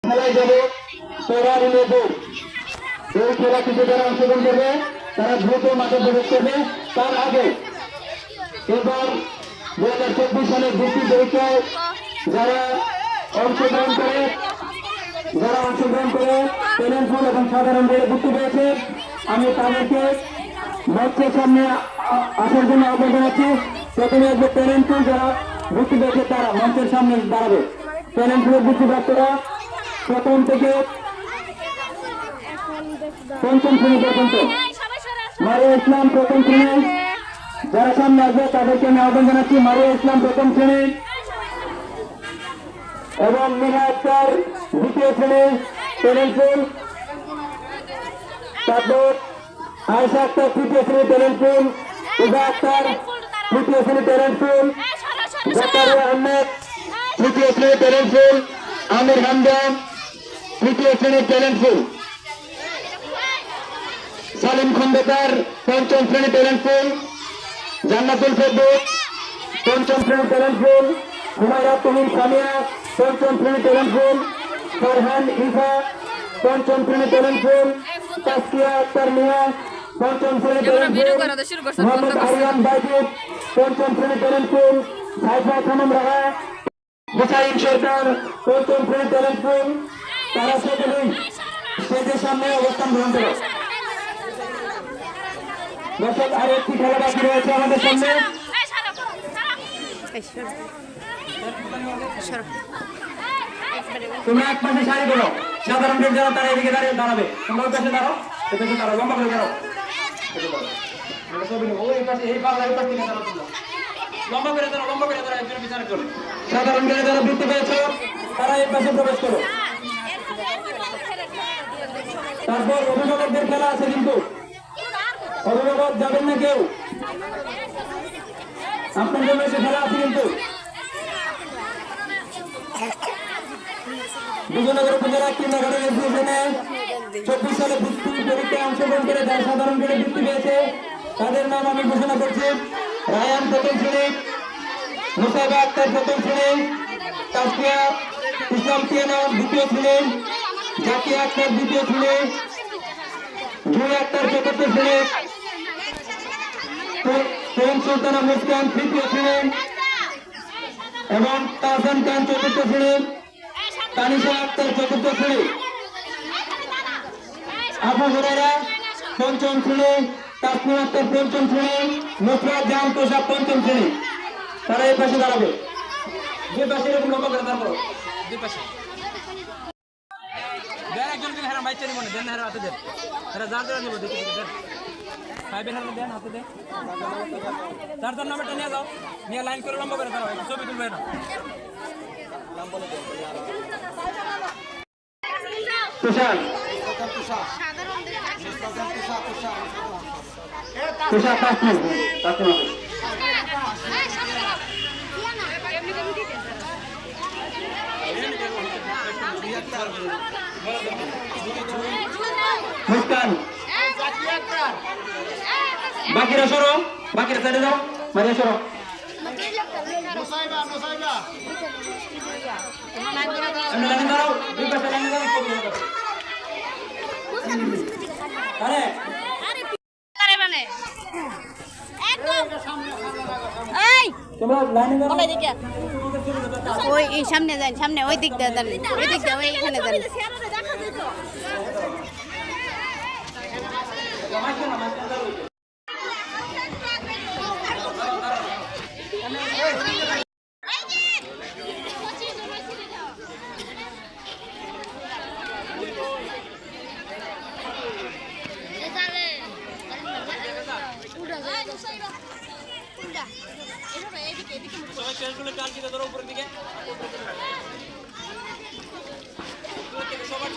খেলায় যাবে তোরারি লেবু। এই খেলা থেকে যারা অংশগ্রহণ করবে তারা দ্রুত মাঠে প্রবেশ করবে। তার আগে এবার 2024 সালের ভর্তি পরীক্ষায় যারা অংশগ্রহণ করে ট্যালেন্ট পুল এবং সাধারণ রেলে ভর্তি পেয়েছে, আমি তাদেরকে মঞ্চের সামনে আসার জন্য আহ্বান জানাচ্ছি। প্রথমে আসবে ট্যালেন্ট পুল, যারা ভর্তি পেয়েছে তারা মঞ্চের সামনে দাঁড়াবে। ট্যালেন্ট পুলের ভর্তিপ্রাপ্তরা প্রথম থেকে পঞ্চম শ্রেণী পর্যন্ত। মারিয়া ইসলাম প্রথম শ্রেণী, যারা সামনে আসবে তাদেরকে আমি আহ্বান জানাচ্ছি। মারিয়া ইসলাম প্রথম শ্রেণী এবং মিনা আক্তার দ্বিতীয় শ্রেণী ট্যালেন্ট পুল। তারপর আয়েশা আক্তার তৃতীয় শ্রেণী ট্যালেন্ট পুল। ইজা আক্তার তৃতীয় শ্রেণী ট্যালেন্ট পুল। জাকারিয়া আহমেদ তৃতীয় শ্রেণী ট্যালেন্ট পুল। আমির হামদান তৃতীয় শ্রেণী ট্যালেন্ট পুল। সালিম খন্দকার পঞ্চম শ্রেণী ট্যালেন্ট পুল। জান্নাতুল ফেরদৌস পঞ্চম শ্রেণী ট্যালেন্ট পুল। হুমায়রা তুহিন সামিয়া পঞ্চম শ্রেণী ট্যালেন্ট পুল। ফারহান ইফা পঞ্চম শ্রেণী ট্যালেন্ট পুল। তাসকিয়া আক্তার মিয়া পঞ্চম শ্রেণী ট্যালেন্ট পুল। মোহাম্মদ আরিয়ান বাইজিদ পঞ্চম শ্রেণী ট্যালেন্ট পুল। সাইফা খানম রাহা হুসাইন সরকার পঞ্চম শ্রেণী ট্যালেন্ট পুল। তারা সকলেই স্টেজের সামনে অবস্থান গ্রহণ করে। দর্শক, আর একটি খেলা বাকি রয়েছে আমাদের সামনে। তোমরা এক পাশে সারি করো, সাধারণ যারা তারা এদিকে দাঁড়াবে। তোমরা ওই পাশে দাঁড়াও, দাঁড়াও, লম্বা করে দাঁড়াও। সাধারণ যারা বৃত্তি পেয়েছো তারা এই পাশে প্রবেশ করো। তারপর অভিভাবকদের খেলা আছে, কিন্তু অভিভাবক যাবেন না কেউ, আপনার জন্য এসে খেলা আছে। কিন্তু বিজয়নগর উপজেলা কিন্ডারগার্টেন অ্যাসোসিয়েশনে 24 সালে বৃত্তি পরীক্ষায় অংশগ্রহণ করে যারা সাধারণ করে বৃত্তি পেয়েছে তাদের নাম আমি ঘোষণা করছি। রায়ান প্রথম শ্রেণী, মুসাইবা আক্তার প্রথম শ্রেণী, তাসকিয়া ইসলাম সিয়ানা দ্বিতীয় শ্রেণী, জাকিয়া আক্তার দ্বিতীয় শ্রেণী, জুই আক্তার চতুর্থ শ্রেণী, প্রেম সুলতানা মুসকান তৃতীয় শ্রেণী এবং তাহসান খান চতুর্থ শ্রেণী, তানিশা আক্তার চতুর্থ শ্রেণী, আবু হুরায়রা পঞ্চম শ্রেণী, তাসমিম আক্তার পঞ্চম শ্রেণী, নুসরাত জাহান তোষা পঞ্চম শ্রেণী। তারা এই পাশে দাঁড়াবে। দুই পাশে এরকম লম্বা করে দাঁড়াবো। দুই পাশে দেন, একজনকে হেরা মাইক চারি মনে দেন, হেরা হাতে দেন, হেরা যার যারা নিব দেখে দেন, সাহেবের হাতে দেন, হাতে দেন, তার তার নাম্বারটা নিয়ে যাও, নিয়ে লাইন করে লম্বা করে দাঁড়াও, ছবি তুলবে না। তুষার তুষার তাসমিম মুস্কান, বাকিরা সরো, বাকিরা সাইডে যাও, মারিয়া সরো। দাঁড়াও, দুই পাশে লাইনে দাঁড়াও। ওই সামনে যান, সামনে ওই দিক দিয়ে যান, ওই দিক দিয়ে ওইখানে যান। সবার